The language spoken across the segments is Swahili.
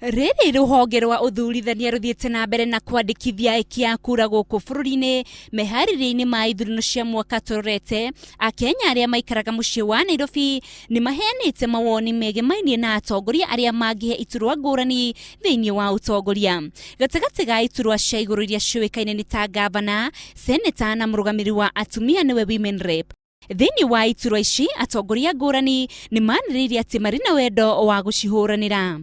Rĩrĩ rũhonge rwa ũthurithania rũthiĩte na mbere na kwandĩkithia aikia a kura gũkũ bũrũri-inĩ meharĩrĩria-inĩ ma ithurano cia mwaka tũrorete. Akenya arĩa maikaraga mũciĩ wa Nairobi nĩ maheanĩte mawoni megemainie na atongoria arĩa mangĩhe iturwa ngũrani thĩinĩ wa ũtongoria. Gatagatĩ ga iturwa cia igũrũ iria ciũĩkaine nĩ ta gavana, seneta na mũrũgamĩrĩri wa atumia nĩwe women rep. Thĩinĩ wa iturwa ici atongoria ngũrani nĩ manĩrĩirie atĩ marĩ na wendo wa gũcihũranĩra.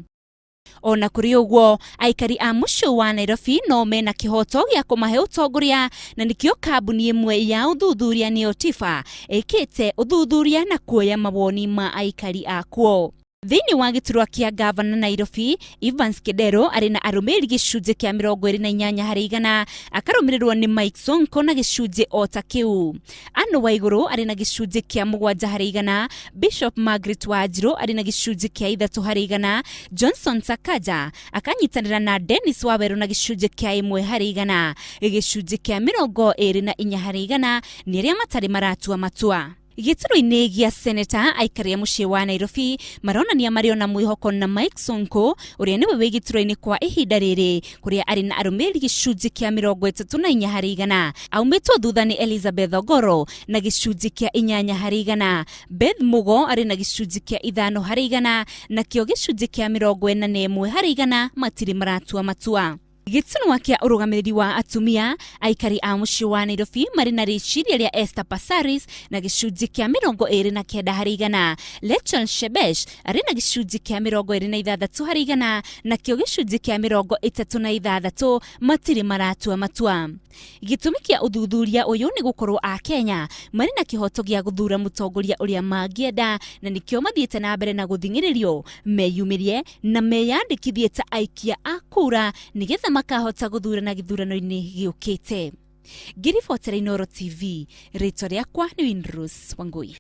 Ona kũrĩ ũguo, aikari a mũciĩ wa Nairobi no mena kĩhoto gĩa kũmahe ũtongoria, na nĩkĩo kambuni ĩmwe ya ũthuthuria nĩyo TIFA ĩkĩte ũthuthuria na kuoya mawoni ma aikari akuo. Thĩinĩ wa gĩturwa kĩa gavana Nairobi, Evans Kidero arĩ na arũmĩrĩri gĩcunjĩ kĩa 28%, akarũmĩrĩrwo nĩ Mike Sonko na gĩcunjĩ o ta kĩu. Anne Waigũrũ arĩ na gĩcunjĩ kĩa 7%, Bishop Margaret Wanjiru arĩ na gĩcunjĩ kĩa 3%, Johnson Sakaja akanyitanĩra na Dennis Waweru na gĩcunjĩ kĩa 1%. Gĩcunjĩ kĩa 24% nĩ arĩa matarĩ maratua matua. Gĩturwa-inĩ gĩa seneta, aikari a mũciĩ wa Nairobi maronania marĩ na mwĩhoko na Mike Sonko ũrĩa nĩwe wĩ gĩturwa-inĩ kwa ihinda rĩrĩ, kũrĩa arĩ na arũmĩrĩri gĩcunjĩ kĩa 34%. Aumĩtwo thutha nĩ Elizabeth Ogoro na gĩcunjĩ kĩa 8%. Beth Mugo arĩ na gĩcunjĩ kĩa 5%, nakĩo gĩcunjĩ kĩa 41% matirĩ maratua matua. Gĩturwa kĩa ũrũgamĩrĩri wa atumia, aikari a mũciĩ wa Nairobi marĩ na rĩciria rĩa Esther Passaris na gĩcunjĩ kĩa 29%. Rachel Shebesh arĩ na gĩcunjĩ kĩa 26%, nakĩo gĩcunjĩ kĩa 36% matirĩ maratua matua. Gĩtũmi kĩa ũthuthuria ũyũ nĩ gũkorwo a Kenya marĩ na kĩhoto gĩa gũthura mũtongoria ũrĩa mangĩenda, na nĩkĩo mathiĩte na mbere na gũthing'ĩrĩrio meyumĩrie na meyandĩkithie ta aikia a kura nĩgetha makahota gũthurana gĩthurano-inĩ gĩũkĩte. Ngĩribotera Inooro TV, rĩtwa rĩakwa nĩ Windrose Wangui.